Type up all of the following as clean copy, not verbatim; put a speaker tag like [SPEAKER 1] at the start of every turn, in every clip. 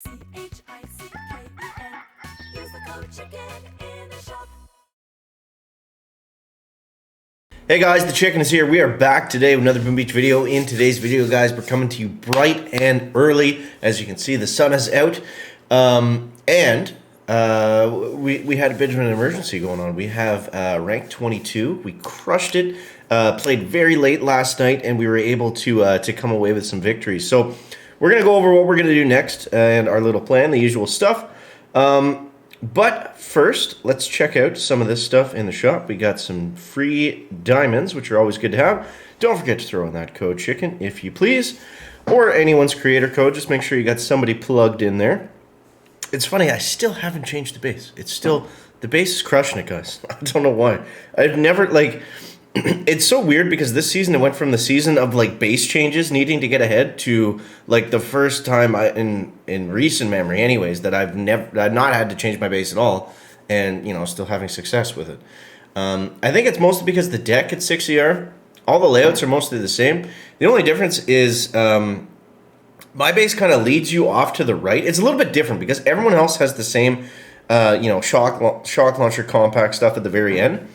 [SPEAKER 1] Use the code CHICKEN in the shop.
[SPEAKER 2] Hey guys, the Chicken is here. We are back today with another Boom Beach video. In today's video, guys, we're coming to you bright and early. As you can see, the sun is out. We had a bit of an emergency going on. We have rank 22. We crushed it. Played very late last night, and we were able to come away with some victories. So we're going to go over what we're going to do next and our little plan, the usual stuff. But first, let's check out some of this stuff in the shop. We got some free diamonds, which are always good to have. Don't forget to throw in that code CHICKEN, if you please, or anyone's creator code. Just make sure you got somebody plugged in there. It's funny, I still haven't changed the base. It's still, the base is crushing it, guys. I don't know why. I've never, like, it's so weird because this season it went from the season of like base changes needing to get ahead to like the first time in recent memory anyways that I've not had to change my base at all, and you know, still having success with it. I think it's mostly because the deck at 6ER, all the layouts are mostly the same. The only difference is my base kind of leads you off to the right. It's a little bit different because everyone else has the same shock launcher compact stuff at the very end.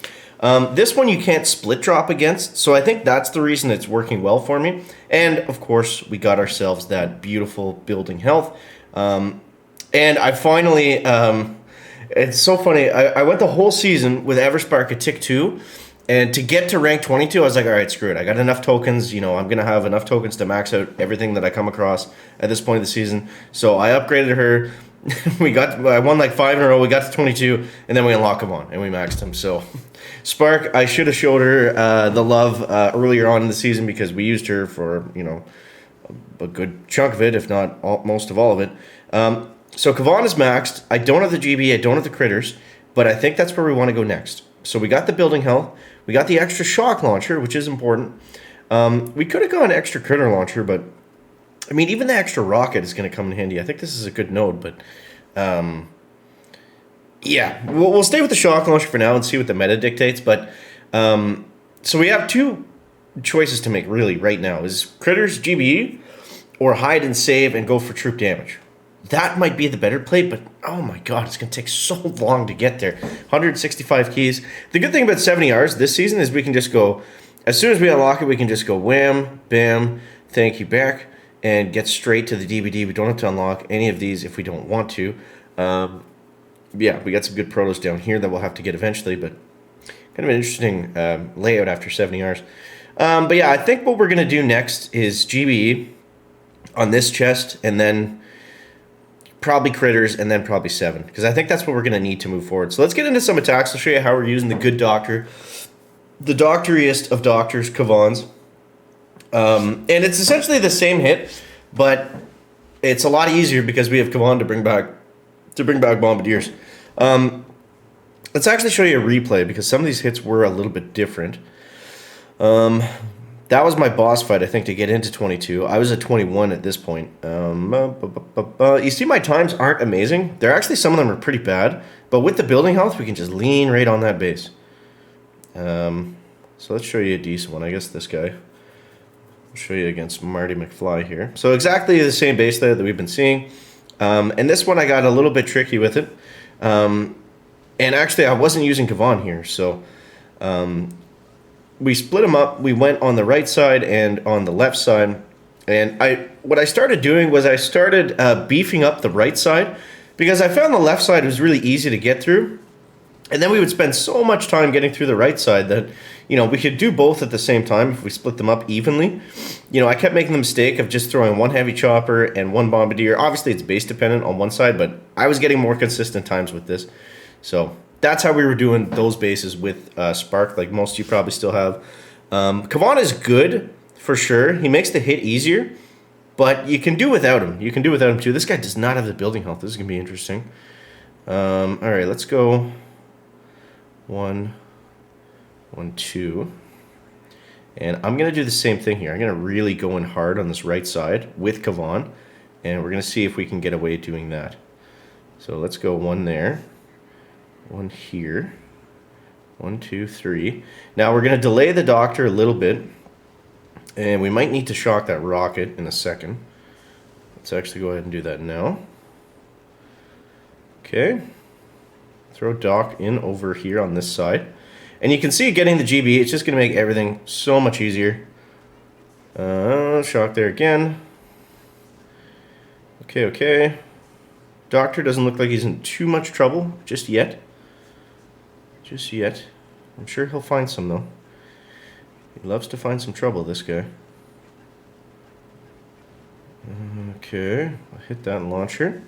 [SPEAKER 2] This one you can't split drop against, so I think that's the reason it's working well for me. And, of course, we got ourselves that beautiful building health. And I finally, it's so funny, I went the whole season with Everspark at tick 2, and to get to rank 22, I was like, all right, screw it. I got enough tokens, you know, I'm going to have enough tokens to max out everything that I come across at this point of the season. So I upgraded her. I won like 5 in a row. We got to 22, and then we unlocked him on, and we maxed him. So, Spark, I should have showed her the love earlier on in the season because we used her for, you know, a good chunk of it, if not most of all of it. So Kavan is maxed. I don't have the GB. I don't have the critters, but I think that's where we want to go next. So we got the building health. We got the extra shock launcher, which is important. We could have gone extra critter launcher, but I mean, even the extra rocket is going to come in handy. I think this is a good node, but yeah, we'll stay with the shock launcher for now and see what the meta dictates. But so we have two choices to make really right now: is critters GBE or hide and save and go for troop damage. That might be the better play, but oh my god, it's going to take so long to get there. 165 keys. The good thing about 70Rs this season is we can just go, as soon as we unlock it, we can just go wham, bam, thank you back, and get straight to the DVD. We don't have to unlock any of these if we don't want to. Yeah, we got some good protos down here that we'll have to get eventually, but kind of an interesting layout after 70Rs. But yeah, I think what we're going to do next is GBE on this chest, and then probably critters, and then probably 7, because I think that's what we're going to need to move forward. So let's get into some attacks. I'll show you how we're using the good doctor, the doctoriest of doctors, Kavans. And it's essentially the same hit, but it's a lot easier because we have Kavan to bring back bombardiers. Let's actually show you a replay because some of these hits were a little bit different. That was my boss fight, I think, to get into 22. I was at 21 at this point. You see, my times aren't amazing. They're actually, some of them are pretty bad, but with the building health, we can just lean right on that base. So let's show you a decent one. I guess this guy. I'll show you against Marty McFly here. So exactly the same base there that we've been seeing. And this one I got a little bit tricky with it. And actually I wasn't using Kavan here. So we split them up. We went on the right side and on the left side. And what I started doing was I started beefing up the right side because I found the left side was really easy to get through. And then we would spend so much time getting through the right side that, you know, we could do both at the same time if we split them up evenly. You know, I kept making the mistake of just throwing one heavy chopper and one bombardier. Obviously, it's base dependent on one side, but I was getting more consistent times with this. So that's how we were doing those bases with Spark, like most of you probably still have. Kavan is good, for sure. He makes the hit easier, but you can do without him. You can do without him, too. This guy does not have the building health. This is going to be interesting. All right, let's go 1, 1, 2. And I'm going to do the same thing here. I'm going to really go in hard on this right side with Kavan, and we're going to see if we can get away doing that. So let's go 1 there, 1 here, 1, 2, 3. Now we're going to delay the doctor a little bit, and we might need to shock that rocket in a second. Let's actually go ahead and do that now. Okay. Throw Doc in over here on this side. And you can see getting the GB, it's just going to make everything so much easier. Shock there again. Okay, okay. Doctor doesn't look like he's in too much trouble just yet. Just yet. I'm sure he'll find some, though. He loves to find some trouble, this guy. Okay, I'll hit that launcher.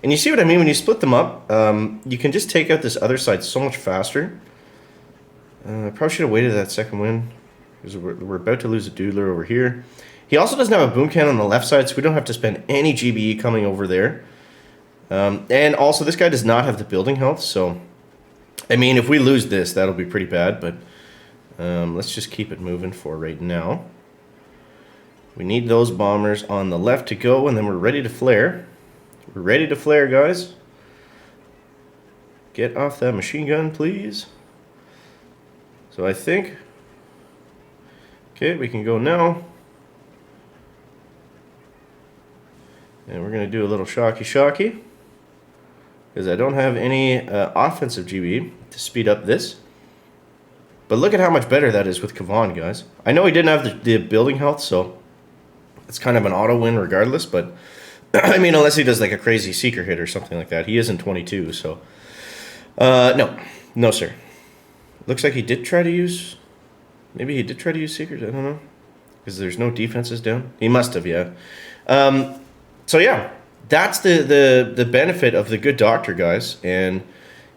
[SPEAKER 2] And you see what I mean? When you split them up, you can just take out this other side so much faster. I probably should have waited that second win, because we're about to lose a doodler over here. He also doesn't have a boom cannon on the left side, so we don't have to spend any GBE coming over there. And also, this guy does not have the building health, so... I mean, if we lose this, that'll be pretty bad, but... let's just keep it moving for right now. We need those bombers on the left to go, and then we're ready to flare. We're ready to flare, guys. Get off that machine gun, please. So I think... Okay, we can go now. And we're going to do a little shocky. Because I don't have any offensive GB to speed up this. But look at how much better that is with Kavan, guys. I know he didn't have the building health, so it's kind of an auto win regardless. But, I mean, unless he does like a crazy seeker hit or something like that. He is in 22, so... No, sir. Looks like he did try to use... Maybe he did try to use seekers, I don't know. Because there's no defenses down. He must have, yeah. So, yeah. That's the benefit of the good doctor, guys. And...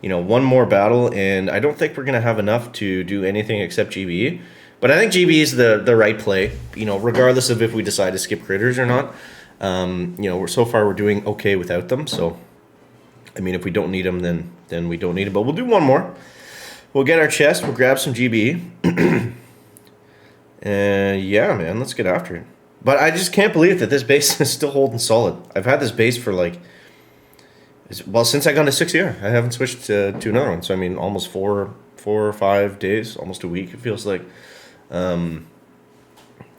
[SPEAKER 2] You know, one more battle, and I don't think we're going to have enough to do anything except GBE. But I think GBE is the right play, you know, regardless of if we decide to skip critters or not. You know, so far we're doing okay without them. So, I mean, if we don't need them, then we don't need them. But we'll do one more. We'll get our chest. We'll grab some GBE. And, yeah, man, let's get after it. But I just can't believe that this base is still holding solid. I've had this base for, like... Well, since I got into 6ER, I haven't switched to another one. So, I mean, almost 4 or 5 days, almost a week, it feels like. So,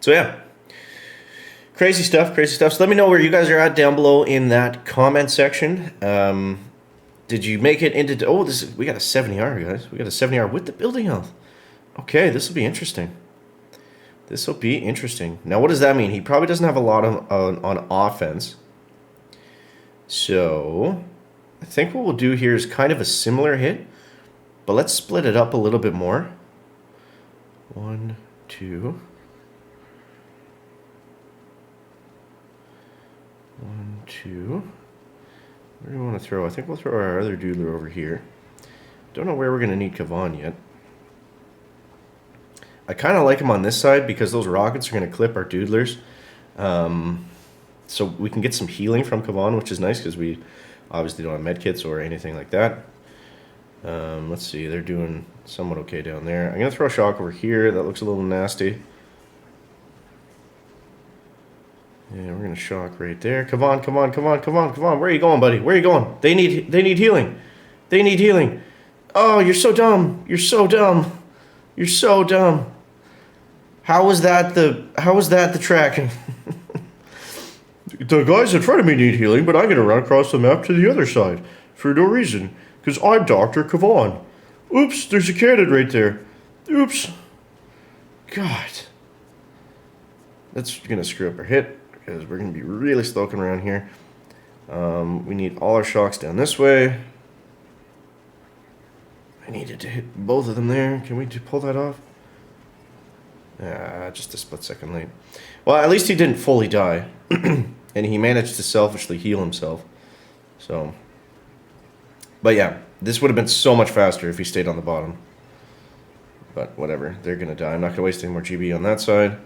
[SPEAKER 2] yeah. Crazy stuff. So, let me know where you guys are at down below in that comment section. Did you make it into... Oh, we got a 70R, guys. We got a 70R with the building health. Okay, this will be interesting. Now, what does that mean? He probably doesn't have a lot on offense. So... I think what we'll do here is kind of a similar hit, but let's split it up a little bit more. 1, 2. 1, 2. Where do we want to throw? I think we'll throw our other doodler over here. Don't know where we're going to need Kavan yet. I kind of like him on this side because those rockets are going to clip our doodlers. So we can get some healing from Kavan, which is nice because we... Obviously don't have medkits or anything like that. Let's see, they're doing somewhat okay down there. I'm going to throw a shock over here. That looks a little nasty. Yeah, we're going to shock right there. Come on. Where are you going, buddy? Where are you going? They need healing. Oh, you're so dumb. How was that the tracking? The guys in front of me need healing, but I'm going to run across the map to the other side for no reason, because I'm Dr. Kavan. Oops, there's a cannon right there. Oops. God. That's going to screw up our hit, because we're going to be really sloking around here. We need all our shocks down this way. I needed to hit both of them there. Can we pull that off? Just a split second late. Well, at least he didn't fully die. And he managed to selfishly heal himself. So. But yeah, this would have been so much faster if he stayed on the bottom. But whatever, they're going to die. I'm not going to waste any more GB on that side.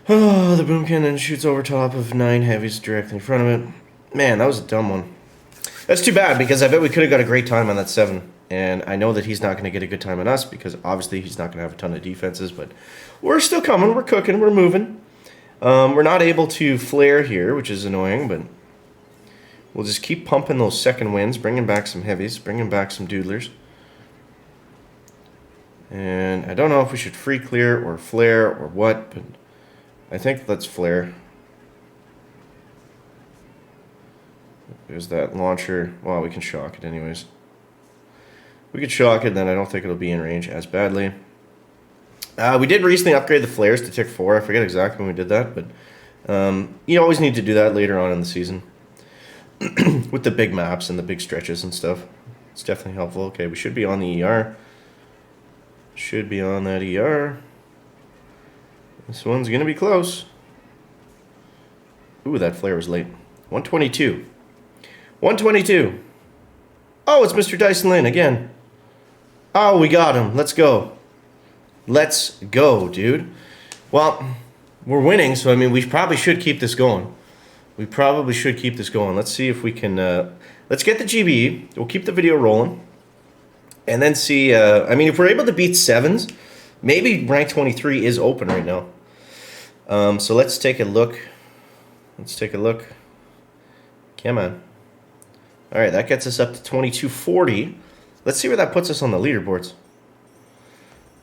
[SPEAKER 2] Oh, the boom cannon shoots over top of 9 heavies directly in front of it. Man, that was a dumb one. That's too bad, because I bet we could have got a great time on that 7. And I know that he's not going to get a good time on us, because obviously he's not going to have a ton of defenses. But we're still coming, we're cooking, we're moving. We're not able to flare here, which is annoying, but we'll just keep pumping those second wins, bringing back some heavies, bringing back some doodlers. And I don't know if we should free clear or flare or what, but I think let's flare. There's that launcher. Well, we can shock it anyways. We could shock it, then I don't think it'll be in range as badly. We did recently upgrade the flares to Tick 4. I forget exactly when we did that, but you always need to do that later on in the season. With the big maps and the big stretches and stuff. It's definitely helpful. Okay, we should be on the ER. Should be on that ER. This one's going to be close. Ooh, that flare was late. 122. 122. Oh, it's Mr. Dyson Lin again. Oh, we got him. Let's go. Let's go, dude. Well, we're winning, so I mean, we probably should keep this going. We probably should keep this going. Let's see if we can... let's get the GBE. We'll keep the video rolling. And then see... I mean, if we're able to beat 7s, maybe rank 23 is open right now. So let's take a look. Let's take a look. Come on. All right, that gets us up to 2240. Let's see where that puts us on the leaderboards.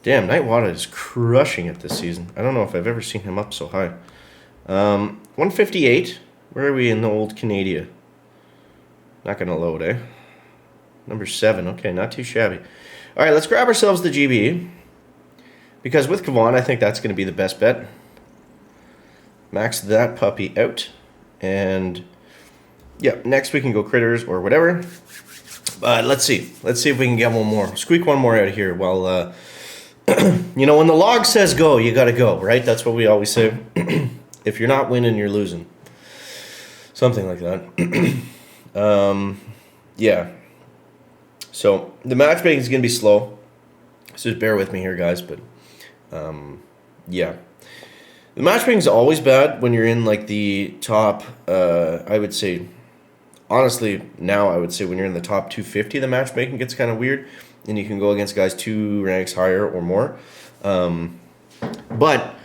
[SPEAKER 2] Damn, Nightwada is crushing it this season. I don't know if I've ever seen him up so high. 158. Where are we in the old Canada? Not going to load, eh? Number 7. Okay, not too shabby. All right, let's grab ourselves the GBE. Because with Kavan, I think that's going to be the best bet. Max that puppy out. And, yeah, next we can go critters or whatever. But let's see. Let's see if we can get one more. Squeak one more out of here while... you know, when the log says go, you got to go, right? That's what we always say. If you're not winning, you're losing. Something like that. Yeah. So, the matchmaking is going to be slow. So just bear with me here, guys. But, yeah. The matchmaking is always bad when you're in, like, the top, I would say... Honestly, now I would say when you're in the top 250, the matchmaking gets kind of weird. And you can go against guys 2 ranks higher or more. But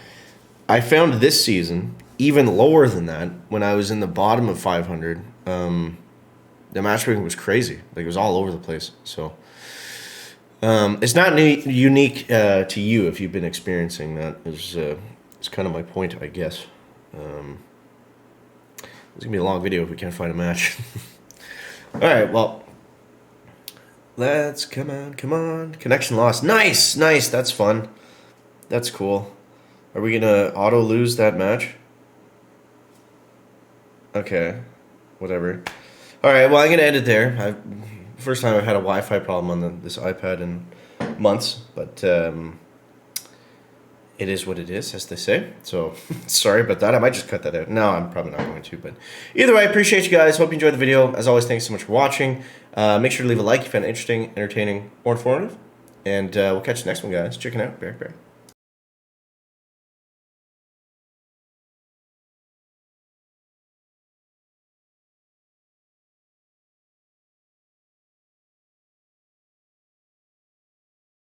[SPEAKER 2] I found this season, even lower than that, when I was in the bottom of 500, the matchmaking was crazy. Like, it was all over the place. So it's not unique to you if you've been experiencing that. It's kind of my point, I guess. It's going to be a long video if we can't find a match. All right, well... come on. Connection lost. Nice. That's fun. That's cool. Are we going to auto-lose that match? Okay. Whatever. All right, well, I'm going to end it there. First time I've had a Wi-Fi problem on this iPad in months, but it is what it is, as they say. So, sorry about that. I might just cut that out. No, I'm probably not going to, but either way, I appreciate you guys. Hope you enjoyed the video. As always, thanks so much for watching. Make sure to leave a like if you found it interesting, entertaining, or informative. And we'll catch you next one, guys. Chicken out. Bear.